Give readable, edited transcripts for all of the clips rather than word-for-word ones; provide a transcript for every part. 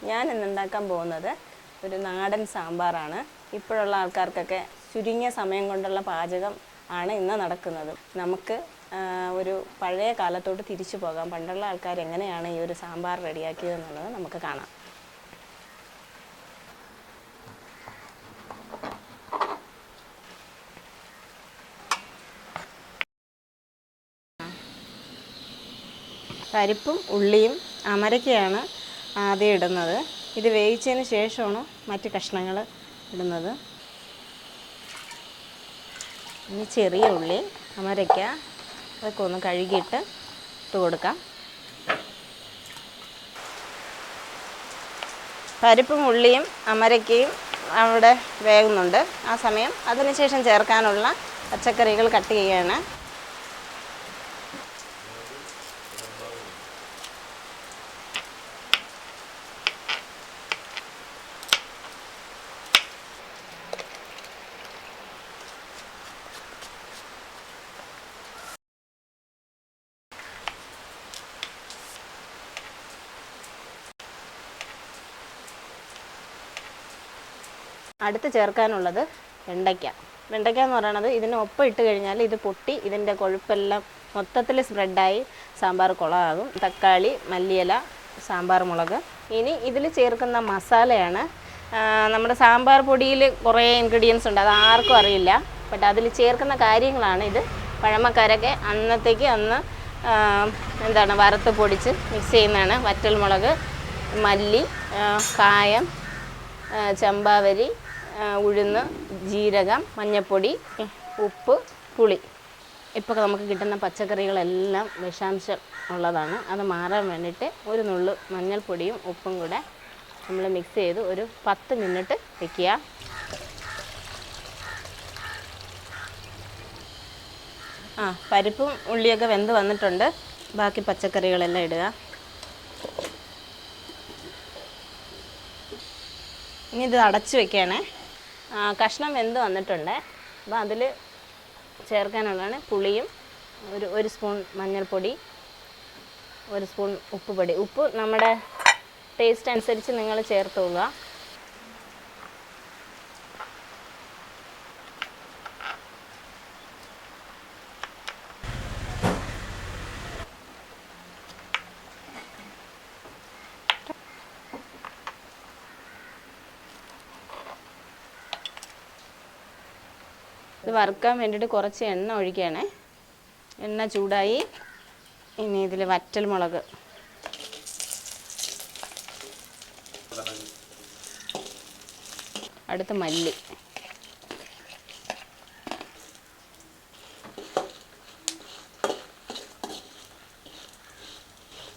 ഞാൻ ഇന്ന് ഉണ്ടാക്കാൻ പോകുന്നത് ഒരു നാടൻ സാമ്പാറാണ്. ഇപ്പോഴുള്ള ആൾക്കാർക്കൊക്കെ ചുരുങ്ങിയ സമയം കൊണ്ടുള്ള പാചകം ആണ് ഇന്ന് നടക്കുന്നത്. നമുക്ക് ഒരു പഴയ കാലത്തോട്ട് തിരിച്ചു പോകാം. പണ്ടുള്ള ആൾക്കാർ എങ്ങനെയാണ് ഈ ഒരു സാമ്പാർ റെഡിയാക്കിയതെന്നുള്ളത് നമുക്ക് കാണാം. പരിപ്പും ഉള്ളിയും അമരയ്ക്കയാണ് ആദ്യം ഇടുന്നത്. ഇത് വേവിച്ചതിന് ശേഷമാണ് മറ്റ് കഷ്ണങ്ങൾ ഇടുന്നത്. ഇനി ചെറിയ ഉള്ളി, അമരയ്ക്ക അതൊക്കെ ഒന്ന് കഴുകിയിട്ട് ഇട്ട് കൊടുക്കാം. പരിപ്പും ഉള്ളിയും അമരയ്ക്കയും അവിടെ വേകുന്നുണ്ട്. ആ സമയം അതിനുശേഷം ചേർക്കാനുള്ള പച്ചക്കറികൾ കട്ട് ചെയ്യാണ്. അടുത്ത് ചേർക്കാനുള്ളത് വെണ്ടയ്ക്ക. വെണ്ടയ്ക്ക എന്ന് പറയുന്നത് ഇതിന് ഒപ്പം ഇട്ട് കഴിഞ്ഞാൽ ഇത് പൊട്ടി ഇതിൻ്റെ കൊഴുപ്പെല്ലാം മൊത്തത്തിൽ സ്പ്രെഡായി സാമ്പാർ കുളമാകും. തക്കാളി, മല്ലിയില, സാമ്പാർ മുളക്. ഇനി ഇതിൽ ചേർക്കുന്ന മസാലയാണ്. നമ്മുടെ സാമ്പാർ പൊടിയിൽ കുറേ ഇൻഗ്രീഡിയൻസ് ഉണ്ട്, അത് ആർക്കും അറിയില്ല. ബട്ട് അതിൽ ചേർക്കുന്ന കാര്യങ്ങളാണ് ഇത്. പഴമക്കാരൊക്കെ അന്നത്തേക്ക് വറുത്ത് പൊടിച്ച് മിക്സ് ചെയ്യുന്നതാണ്. വറ്റൽമുളക്, മല്ലി, കായം, ചമ്പാവരി, ഉഴുന്ന്, ജീരകം, മഞ്ഞൾപ്പൊടി, ഉപ്പ്, പുളി. ഇപ്പോൾ നമുക്ക് കിട്ടുന്ന പച്ചക്കറികളെല്ലാം വിഷാംശം ഉള്ളതാണ്. അത് മാറാൻ വേണ്ടിയിട്ട് ഒരു നുള്ളു മഞ്ഞൾപ്പൊടിയും ഉപ്പും കൂടെ നമ്മൾ മിക്സ് ചെയ്ത് ഒരു 10 മിനിറ്റ് വയ്ക്കുക. പരിപ്പും ഉള്ളിയൊക്കെ വെന്ത് വന്നിട്ടുണ്ട്. ബാക്കി പച്ചക്കറികളെല്ലാം ഇടുക. ഇനി ഇത് അടച്ച് വയ്ക്കുകയാണേ. കഷ്ണം വെന്ത് വന്നിട്ടുണ്ട്. അപ്പോൾ അതിൽ ചേർക്കാനുള്ളതാണ് പുളിയും, ഒരു സ്പൂൺ മഞ്ഞൾപ്പൊടി, 1 സ്പൂൺ ഉപ്പുപൊടി. ഉപ്പ് നമ്മുടെ ടേസ്റ്റ് അനുസരിച്ച് നിങ്ങൾ ചേർത്ത് പോവുക. ഇത് വറുക്കാൻ വേണ്ടിയിട്ട് കുറച്ച് എണ്ണ ഒഴിക്കുകയാണേ. എണ്ണ ചൂടായി. ഇനി ഇതിൽ വറ്റൽമുളക്, അടുത്ത് മല്ലി,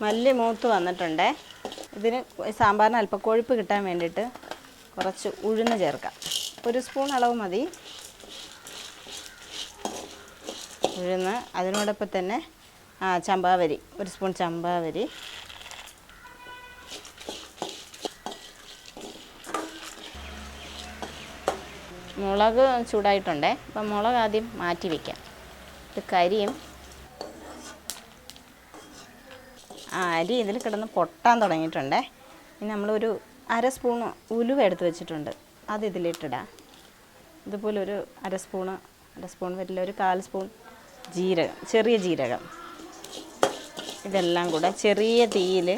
മല്ലി മൂത്ത് വന്നിട്ടുണ്ട്. ഇതിന് സാമ്പാറിന് അല്പം കൊഴുപ്പ് കിട്ടാൻ വേണ്ടിയിട്ട് കുറച്ച് ഉഴുന്ന് ചേർക്കാം. 1 സ്പൂൺ അളവ് മതി ഉഴുന്ന്. അതിനോടൊപ്പം തന്നെ ചമ്പാവരി, 1 സ്പൂൺ ചമ്പാവരി, മുളക് ചൂടായിട്ടുണ്ടേ. അപ്പം മുളക് ആദ്യം മാറ്റി വയ്ക്കാം. ഇത് കരിയും. അരി ഇതിൽ കിടന്ന് പൊട്ടാൻ തുടങ്ങിയിട്ടുണ്ടേ. ഇനി നമ്മളൊരു 1/2 സ്പൂൺ ഉലുവ എടുത്ത് വെച്ചിട്ടുണ്ട്, അത് ഇതിലിട്ടിടാം. ഇതുപോലെ ഒരു 1/2 സ്പൂൺ വരില്ല, ഒരു 1/4 സ്പൂൺ ജീരകം, ചെറിയ ജീരകം. ഇതെല്ലാം കൂടെ ചെറിയ തീയിൽ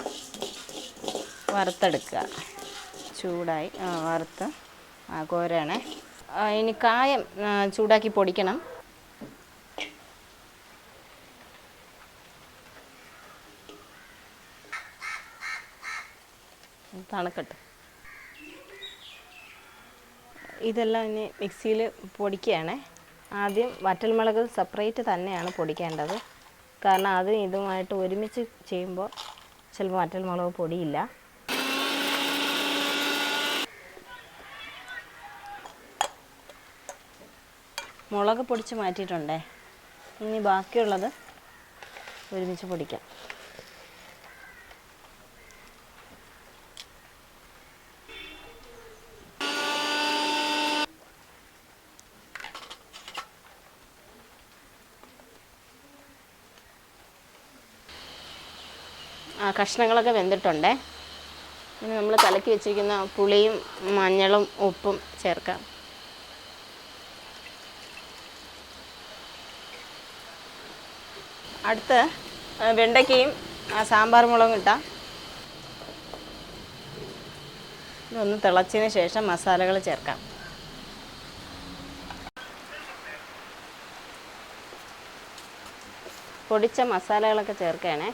വറുത്തെടുക്കുക. ചൂടായി വറുത്ത് കോരണേ. ഇനി കായം ചൂടാക്കി പൊടിക്കണം. തണുക്കട്ടെ. ഇതെല്ലാം ഇനി മിക്സിയിൽ പൊടിക്കുകയാണേ. ആദ്യം വറ്റൽമുളക് സെപ്പറേറ്റ് തന്നെയാണ് പൊടിക്കേണ്ടത്. കാരണം അത് ഇതുമായിട്ട് ഒരുമിച്ച് ചെയ്യുമ്പോൾ ചിലപ്പോൾ വറ്റൽമുളക് പൊടിയില്ല. മുളക് പൊടിച്ച് മാറ്റിയിട്ടുണ്ടേ. ഇനി ബാക്കിയുള്ളത് ഒരുമിച്ച് പൊടിക്കാം. കഷ്ണങ്ങളൊക്കെ വെന്തിട്ടുണ്ടേ. ഇനി നമ്മൾ കലക്കി വെച്ചിരിക്കുന്ന പുളിയും മഞ്ഞളും ഉപ്പും ചേർക്കാം. അടുത്ത് വെണ്ടയ്ക്കയും സാമ്പാർ മുളകും ഇട്ടാം. ഇതൊന്ന് തിളച്ചതിന് ശേഷം മസാലകൾ ചേർക്കാം. പൊടിച്ച മസാലകളൊക്കെ ചേർക്കുകയാണേ.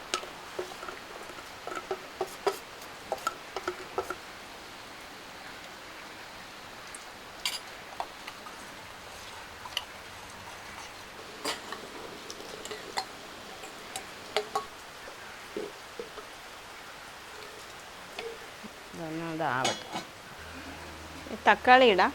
ഇതൊന്നും ഇതാവട്ടെ. തക്കാളി ഇടാം.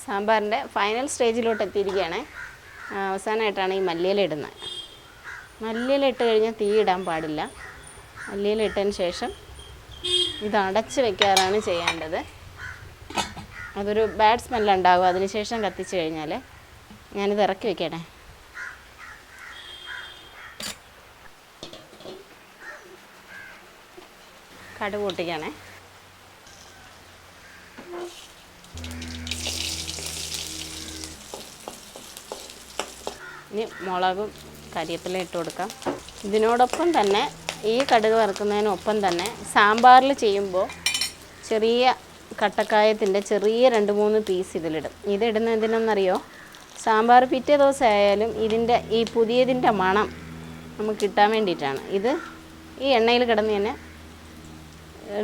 സാമ്പാറിൻ്റെ ഫൈനൽ സ്റ്റേജിലോട്ട് എത്തിയിരിക്കുകയാണ്. അവസാനമായിട്ടാണ് ഈ മല്ലിയില ഇടുന്നത്. മല്ലിയില ഇട്ട് കഴിഞ്ഞാൽ തീ ഇടാൻ പാടില്ല. മല്ലിയില ഇട്ടതിന് ശേഷം ഇത് അടച്ച് വെക്കാറാണ് ചെയ്യേണ്ടത്. അതൊരു ബാഡ് സ്മെല്ലുണ്ടാകും. അതിനുശേഷം കത്തിച്ച് കഴിഞ്ഞാൽ ഞാനിത് ഇറക്കി വെക്കണേ. കടുക് പൊട്ടിക്കണേ. ഇനി മുളകും കരിവേപ്പില ഇട്ട് കൊടുക്കാം. ഇതിനോടൊപ്പം തന്നെ ഈ കടുക് വറുക്കുന്നതിനൊപ്പം തന്നെ സാമ്പാറിൽ ചെയ്യുമ്പോൾ ചെറിയ കട്ടക്കായത്തിൻ്റെ ചെറിയ 2-3 പീസ് ഇതിലിടും. ഇതിടുന്ന എന്തിനെന്നറിയോ? സാമ്പാർ പിറ്റേ ദിവസം ആയാലും ഈ പുതിയതിൻ്റെ മണം നമുക്ക് കിട്ടാൻ വേണ്ടിയിട്ടാണ്. ഇത് ഈ എണ്ണയിൽ കിടന്ന് തന്നെ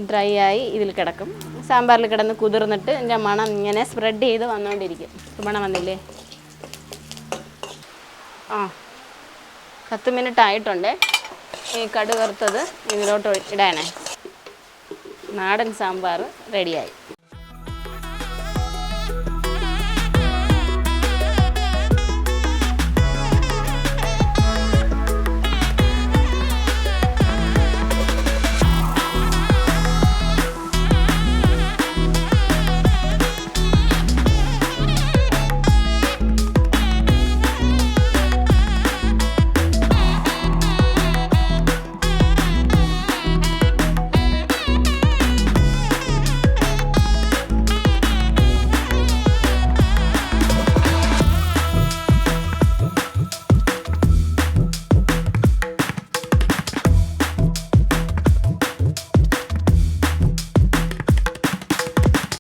ഡ്രൈ ആയി ഇതിൽ കിടക്കും. സാമ്പാറിൽ കിടന്ന് കുതിർന്നിട്ട് ഇതിൻ്റെ മണം ഇങ്ങനെ സ്പ്രെഡ് ചെയ്ത് വന്നുകൊണ്ടിരിക്കും. മണം വന്നില്ലേ? 10 മിനിറ്റ് ആയിട്ടുണ്ട്. ഈ കടുക് വറുത്തത് ഇതിലോട്ട് ഇടാനേ. നാടൻ സാമ്പാർ റെഡിയായി.